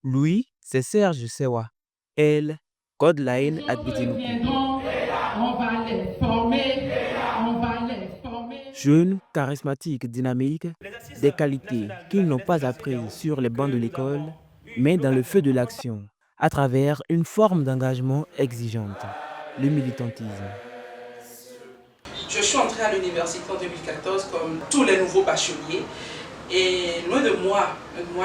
Lui, c'est Serge Sewa. Elle, Codeline Jour Adbidinoukou. reviendront, on va les former, on va les former. Jeunes, charismatiques, dynamiques, Les assises des qualités nationales de la qu'ils n'ont jeunesse de pas la apprises CEDEAO sur les bancs de que nous l'école, avons eu mais dans le feu l'occasion de de l'action, à travers une forme d'engagement exigeante, le militantisme. Je suis entrée à l'université en 2014 comme tous les nouveaux bacheliers. Et loin de moi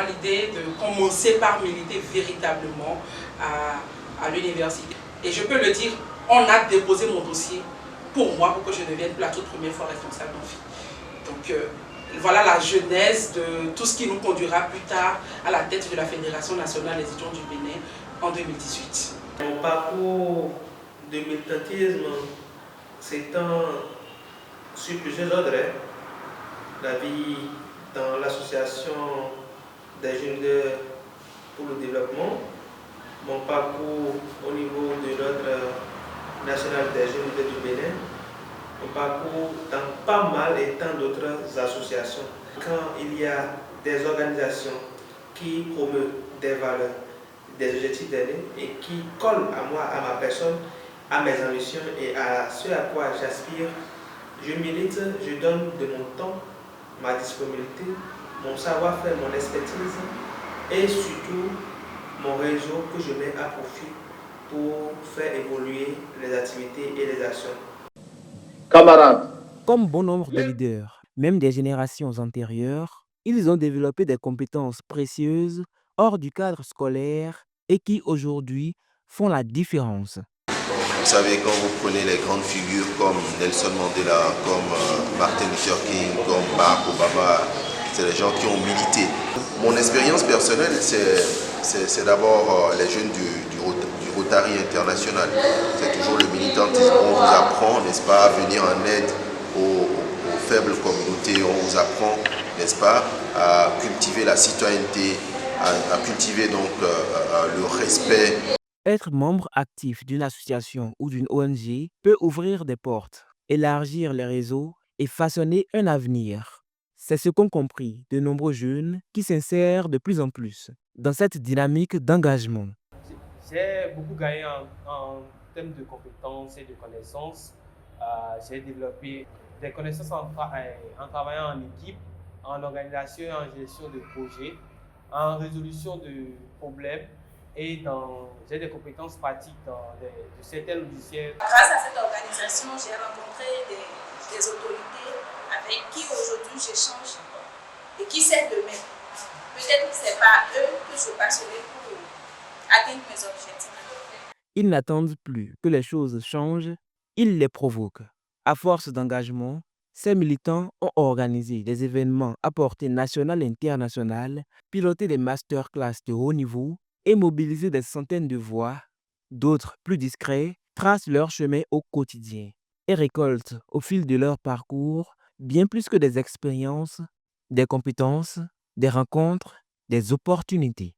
l'idée de commencer par militer véritablement à l'université. Et je peux le dire, on a déposé mon dossier pour moi, pour que je devienne pour la toute première fois responsable d'amphi. Donc voilà la genèse de tout ce qui nous conduira plus tard à la tête de la Fédération nationale des étudiants du Bénin en 2018. Mon parcours de militantisme s'étend sur plusieurs ordres. La vie dans l'association des jeunes leaders pour le développement, mon parcours au niveau de l'ordre national des jeunes leaders du Bénin, mon parcours dans pas mal et tant d'autres associations. Quand il y a des organisations qui promeuvent des valeurs, des objectifs d'aînés et qui collent à moi, à ma personne, à mes ambitions et à ce à quoi j'aspire, je milite, je donne de mon temps, ma disponibilité, mon savoir-faire, mon expertise et surtout mon réseau que je mets à profit pour faire évoluer les activités et les actions. Camarades, Comme bon nombre de leaders, même des générations antérieures, ils ont développé des compétences précieuses hors du cadre scolaire et qui aujourd'hui font la différence. Vous savez, quand vous prenez les grandes figures comme Nelson Mandela, comme Martin Luther King, comme Barack Obama, c'est des gens qui ont milité. Mon expérience personnelle, c'est d'abord les jeunes du Rotary International. C'est toujours le militantisme. On vous apprend, n'est-ce pas, à venir en aide aux faibles communautés. On vous apprend, n'est-ce pas, à cultiver la citoyenneté, à cultiver donc le respect. Être membre actif d'une association ou d'une ONG peut ouvrir des portes, élargir les réseaux et façonner un avenir. C'est ce qu'ont compris de nombreux jeunes qui s'insèrent de plus en plus dans cette dynamique d'engagement. J'ai beaucoup gagné en termes de compétences et de connaissances. J'ai développé des connaissances en travaillant en équipe, en organisation et en gestion de projets, en résolution de problèmes et j'ai des compétences pratiques de certains logiciels. Grâce à cette organisation, j'ai rencontré des autorités avec qui aujourd'hui j'échange et qui savent de même. Peut-être que ce n'est pas eux que je passerai pour atteindre mes objectifs. Ils n'attendent plus que les choses changent, ils les provoquent. À force d'engagement, ces militants ont organisé des événements à portée nationale et internationale, piloté des masterclass de haut niveau et mobilisé des centaines de voix. D'autres, plus discrets, tracent leur chemin au quotidien et récoltent au fil de leur parcours bien plus que des expériences, des compétences, des rencontres, des opportunités.